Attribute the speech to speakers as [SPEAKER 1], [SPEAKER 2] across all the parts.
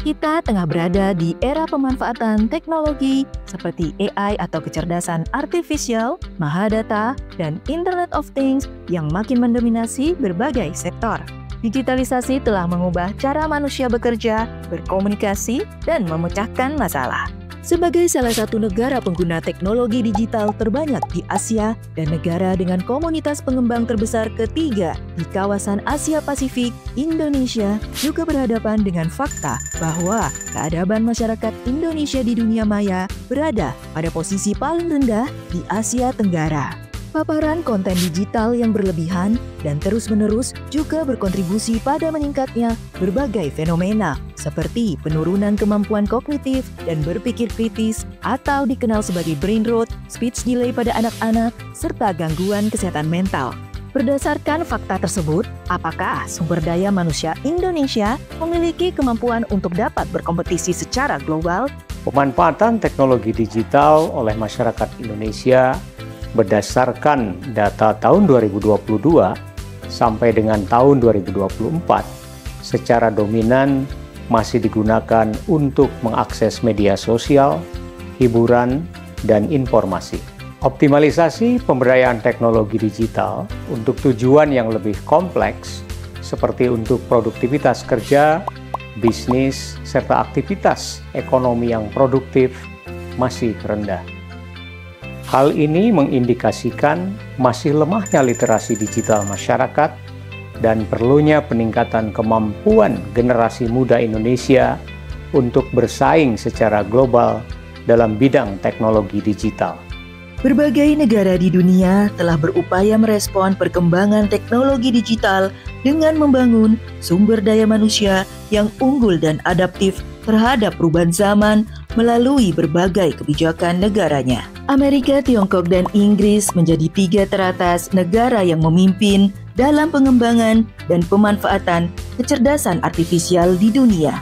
[SPEAKER 1] Kita tengah berada di era pemanfaatan teknologi seperti AI atau kecerdasan artifisial, mahadata, dan Internet of Things yang makin mendominasi berbagai sektor. Digitalisasi telah mengubah cara manusia bekerja, berkomunikasi, dan memecahkan masalah. Sebagai salah satu negara pengguna teknologi digital terbanyak di Asia dan negara dengan komunitas pengembang terbesar ketiga di kawasan Asia Pasifik, Indonesia juga berhadapan dengan fakta bahwa keadaban masyarakat Indonesia di dunia maya berada pada posisi paling rendah di Asia Tenggara. Paparan konten digital yang berlebihan dan terus-menerus juga berkontribusi pada meningkatnya berbagai fenomena seperti penurunan kemampuan kognitif dan berpikir kritis atau dikenal sebagai brain rot, speech delay pada anak-anak, serta gangguan kesehatan mental. Berdasarkan fakta tersebut, apakah sumber daya manusia Indonesia memiliki kemampuan untuk dapat berkompetisi secara global?
[SPEAKER 2] Pemanfaatan teknologi digital oleh masyarakat Indonesia berdasarkan data tahun 2022 sampai dengan tahun 2024 secara dominan masih digunakan untuk mengakses media sosial, hiburan, dan informasi. Optimalisasi pemberdayaan teknologi digital untuk tujuan yang lebih kompleks seperti untuk produktivitas kerja, bisnis, serta aktivitas ekonomi yang produktif masih rendah. Hal ini mengindikasikan masih lemahnya literasi digital masyarakat dan perlunya peningkatan kemampuan generasi muda Indonesia untuk bersaing secara global dalam bidang teknologi digital.
[SPEAKER 1] Berbagai negara di dunia telah berupaya merespon perkembangan teknologi digital dengan membangun sumber daya manusia yang unggul dan adaptif terhadap perubahan zaman melalui berbagai kebijakan negaranya. Amerika, Tiongkok, dan Inggris menjadi 3 teratas negara yang memimpin dalam pengembangan dan pemanfaatan kecerdasan artifisial di dunia.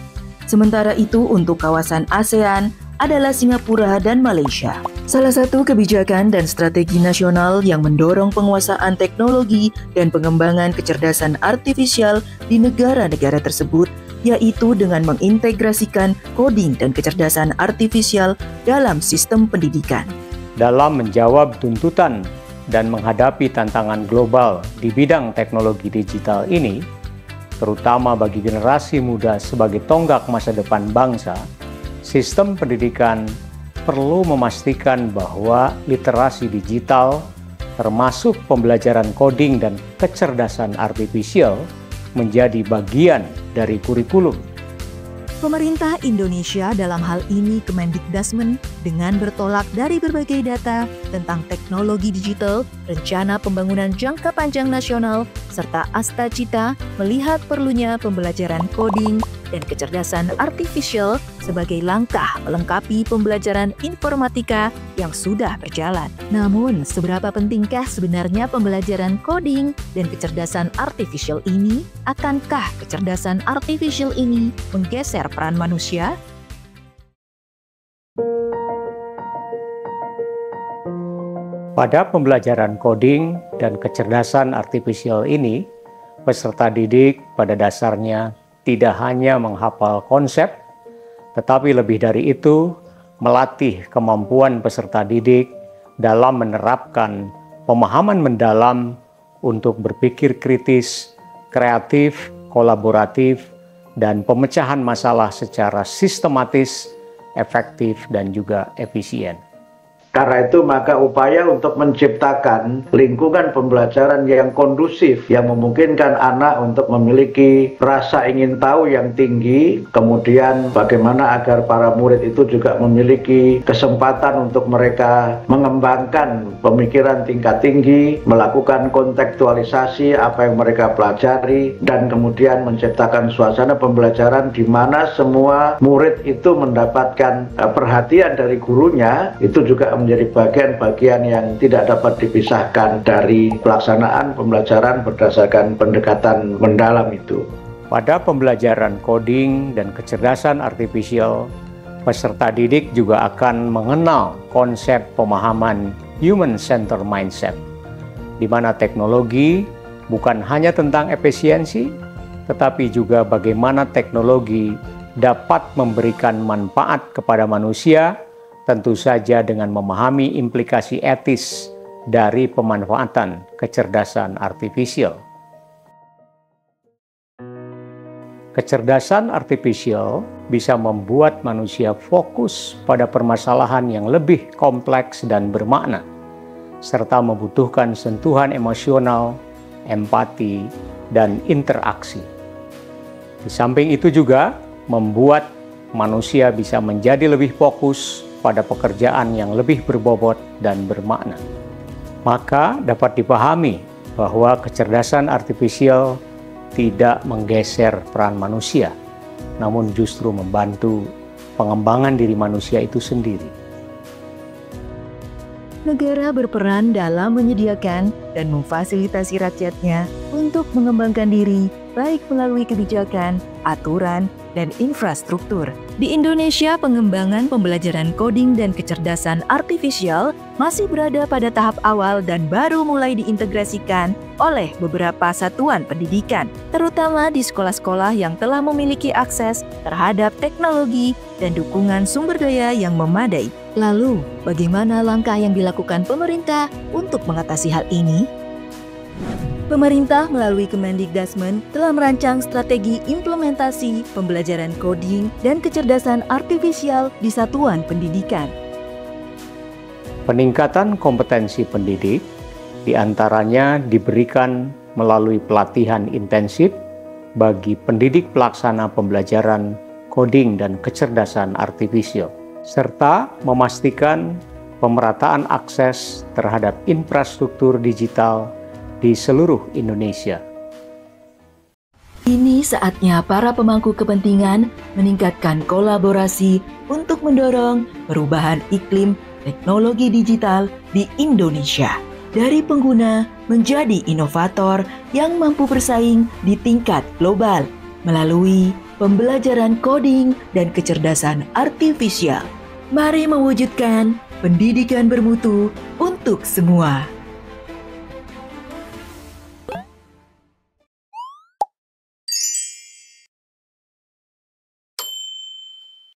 [SPEAKER 1] Sementara itu untuk kawasan ASEAN adalah Singapura dan Malaysia. Salah satu kebijakan dan strategi nasional yang mendorong penguasaan teknologi dan pengembangan kecerdasan artifisial di negara-negara tersebut yaitu dengan mengintegrasikan coding dan kecerdasan artifisial dalam sistem pendidikan.
[SPEAKER 2] Dalam menjawab tuntutan dan menghadapi tantangan global di bidang teknologi digital ini, terutama bagi generasi muda sebagai tonggak masa depan bangsa, sistem pendidikan perlu memastikan bahwa literasi digital, termasuk pembelajaran coding dan kecerdasan artifisial, menjadi bagian dari kurikulum.
[SPEAKER 1] Pemerintah Indonesia dalam hal ini Kemendikbudrismen dengan bertolak dari berbagai data tentang teknologi digital, rencana pembangunan jangka panjang nasional, serta Astacita melihat perlunya pembelajaran coding dan kecerdasan artifisial sebagai langkah melengkapi pembelajaran informatika yang sudah berjalan. Namun, seberapa pentingkah sebenarnya pembelajaran coding dan kecerdasan artifisial ini? Akankah kecerdasan artifisial ini menggeser peran manusia?
[SPEAKER 2] Pada pembelajaran coding dan kecerdasan artifisial ini, peserta didik pada dasarnya tidak hanya menghafal konsep, tetapi lebih dari itu, melatih kemampuan peserta didik dalam menerapkan pemahaman mendalam untuk berpikir kritis, kreatif, kolaboratif, dan pemecahan masalah secara sistematis, efektif, dan juga efisien.
[SPEAKER 3] Karena itu maka upaya untuk menciptakan lingkungan pembelajaran yang kondusif, yang memungkinkan anak untuk memiliki rasa ingin tahu yang tinggi, kemudian bagaimana agar para murid itu juga memiliki kesempatan untuk mereka mengembangkan pemikiran tingkat tinggi, melakukan kontekstualisasi apa yang mereka pelajari, dan kemudian menciptakan suasana pembelajaran di mana semua murid itu mendapatkan perhatian dari gurunya, itu juga menjadi bagian-bagian yang tidak dapat dipisahkan dari pelaksanaan pembelajaran berdasarkan pendekatan mendalam itu.
[SPEAKER 2] Pada pembelajaran coding dan kecerdasan artifisial, peserta didik juga akan mengenal konsep pemahaman human-centered mindset, di mana teknologi bukan hanya tentang efisiensi, tetapi juga bagaimana teknologi dapat memberikan manfaat kepada manusia, tentu saja dengan memahami implikasi etis dari pemanfaatan kecerdasan artifisial. Kecerdasan artifisial bisa membuat manusia fokus pada permasalahan yang lebih kompleks dan bermakna, serta membutuhkan sentuhan emosional, empati, dan interaksi. Di samping itu juga membuat manusia bisa menjadi lebih fokus pada pekerjaan yang lebih berbobot dan bermakna. Maka dapat dipahami bahwa kecerdasan artifisial tidak menggeser peran manusia, namun justru membantu pengembangan diri manusia itu sendiri.
[SPEAKER 1] Negara berperan dalam menyediakan dan memfasilitasi rakyatnya untuk mengembangkan diri, baik melalui kebijakan, aturan, dan infrastruktur. Di Indonesia, pengembangan pembelajaran coding dan kecerdasan artifisial masih berada pada tahap awal dan baru mulai diintegrasikan oleh beberapa satuan pendidikan, terutama di sekolah-sekolah yang telah memiliki akses terhadap teknologi dan dukungan sumber daya yang memadai. Lalu, bagaimana langkah yang dilakukan pemerintah untuk mengatasi hal ini? Pemerintah melalui Kemendikbudristek telah merancang strategi implementasi pembelajaran coding dan kecerdasan artifisial di satuan pendidikan.
[SPEAKER 2] Peningkatan kompetensi pendidik diantaranya diberikan melalui pelatihan intensif bagi pendidik pelaksana pembelajaran coding dan kecerdasan artifisial, serta memastikan pemerataan akses terhadap infrastruktur digital di seluruh Indonesia.
[SPEAKER 1] Ini saatnya para pemangku kepentingan meningkatkan kolaborasi untuk mendorong perubahan iklim teknologi digital di Indonesia. Dari pengguna menjadi inovator yang mampu bersaing di tingkat global melalui pembelajaran coding dan kecerdasan artifisial. Mari mewujudkan pendidikan bermutu untuk semua.